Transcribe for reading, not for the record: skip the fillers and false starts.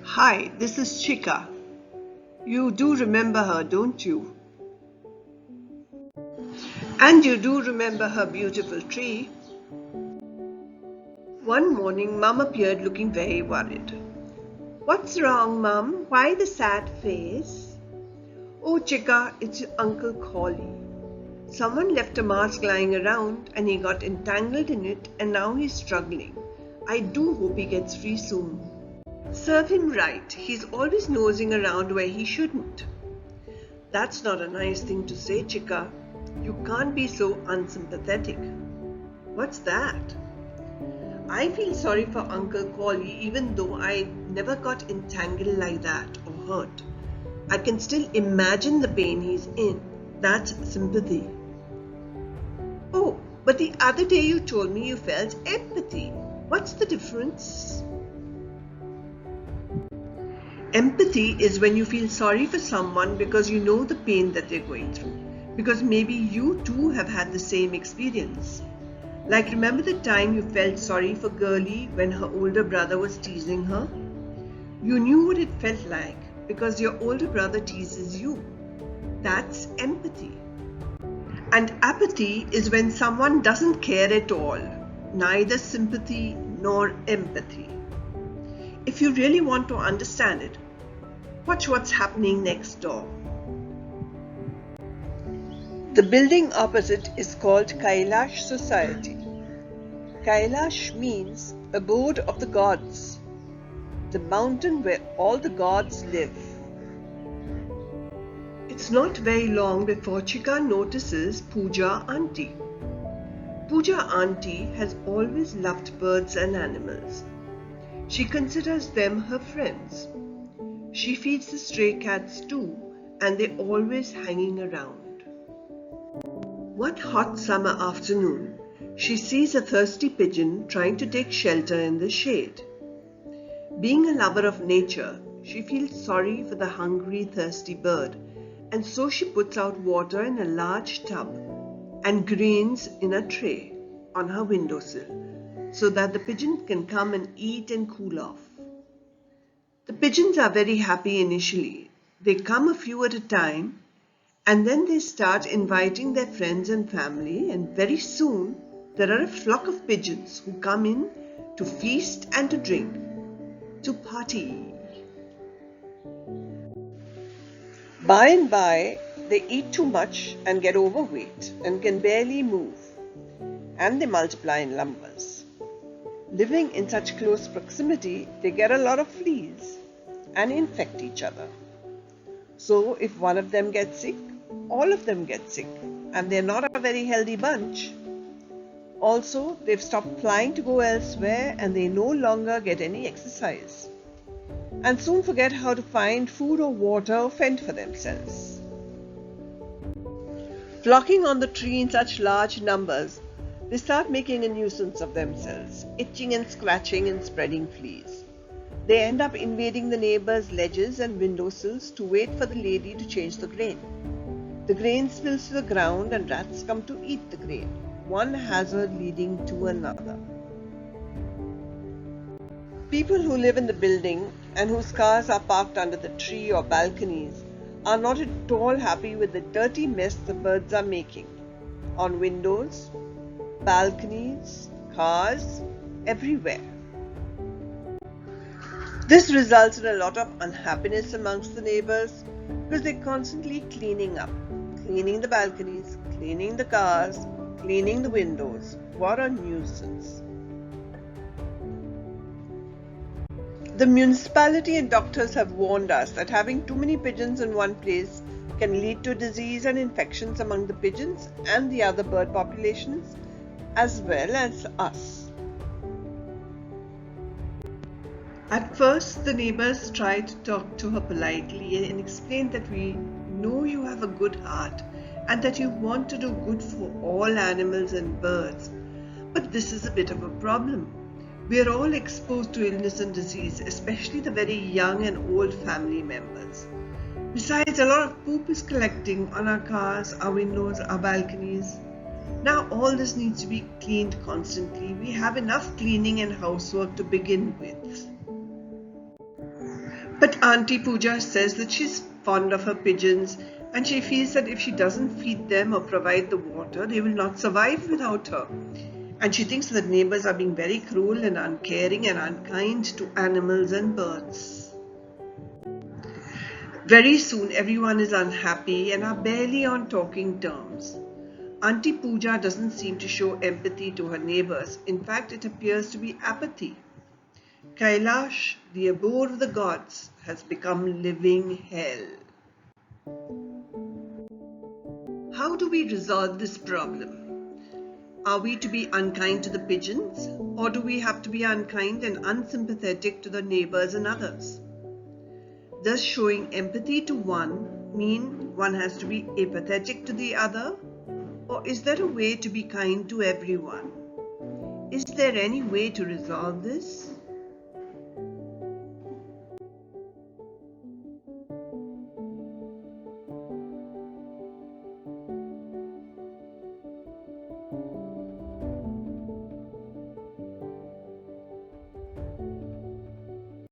Hi, this is Chicka. You do remember her, don't you? And you do remember her beautiful tree. One morning, Mum appeared looking very worried. What's wrong, Mum? Why the sad face? Oh, Chicka, it's your Uncle Collie. Someone left a mask lying around and he got entangled in it and now he's struggling. I do hope he gets free soon. Serve him right. He's always nosing around where he shouldn't. That's not a nice thing to say, Chicka. You can't be so unsympathetic. What's that? I feel sorry for Uncle Collie even though I never got entangled like that or hurt. I can still imagine the pain he's in. That's sympathy. Oh, but the other day you told me you felt empathy. What's the difference? Empathy is when you feel sorry for someone because you know the pain that they're going through. Because maybe you too have had the same experience. Like remember the time you felt sorry for Girlie when her older brother was teasing her? You knew what it felt like because your older brother teases you. That's empathy. And apathy is when someone doesn't care at all, neither sympathy nor empathy. If you really want to understand it, watch what's happening next door. The building opposite is called Kailash Society. Kailash means abode of the gods, the mountain where all the gods live. It's not very long before Chicka notices Pooja Auntie. Pooja Auntie has always loved birds and animals. She considers them her friends. She feeds the stray cats too, and they're always hanging around. One hot summer afternoon, she sees a thirsty pigeon trying to take shelter in the shade. Being a lover of nature, she feels sorry for the hungry, thirsty bird, and so she puts out water in a large tub and grains in a tray on her windowsill, so that the pigeon can come and eat and cool off. The pigeons are very happy initially. They come a few at a time and then they start inviting their friends and family, and very soon there are a flock of pigeons who come in to feast and to drink, to party. By and by, they eat too much and get overweight and can barely move, and they multiply in numbers. Living in such close proximity, they get a lot of fleas and infect each other. So if one of them gets sick, all of them get sick, and they're not a very healthy bunch. Also, they've stopped flying to go elsewhere and they no longer get any exercise, and soon forget how to find food or water or fend for themselves. Flocking on the tree in such large numbers, they start making a nuisance of themselves, itching and scratching and spreading fleas. They end up invading the neighbors' ledges and windowsills to wait for the lady to change the grain. The grain spills to the ground and rats come to eat the grain, one hazard leading to another. People who live in the building and whose cars are parked under the tree or balconies are not at all happy with the dirty mess the birds are making on windows, balconies, cars, everywhere. This results in a lot of unhappiness amongst the neighbors because they're constantly cleaning up, cleaning the balconies, cleaning the cars, cleaning the windows. What a nuisance. The municipality and doctors have warned us that having too many pigeons in one place can lead to disease and infections among the pigeons and the other bird populations, as well as us. At first, the neighbors tried to talk to her politely and explained that we know you have a good heart and that you want to do good for all animals and birds. But this is a bit of a problem. We are all exposed to illness and disease, especially the very young and old family members. Besides, a lot of poop is collecting on our cars, our windows, our balconies. Now all this needs to be cleaned constantly. We have enough cleaning and housework to begin with. But Auntie Pooja says that she's fond of her pigeons and she feels that if she doesn't feed them or provide the water, they will not survive without her. And she thinks that neighbors are being very cruel and uncaring and unkind to animals and birds. Very soon everyone is unhappy and are barely on talking terms. Auntie Pooja doesn't seem to show empathy to her neighbors. In fact, it appears to be apathy. Kailash, the abode of the gods, has become living hell. How do we resolve this problem? Are we to be unkind to the pigeons, or do we have to be unkind and unsympathetic to the neighbors and others? Does showing empathy to one mean one has to be apathetic to the other? Or is there a way to be kind to everyone? Is there any way to resolve this?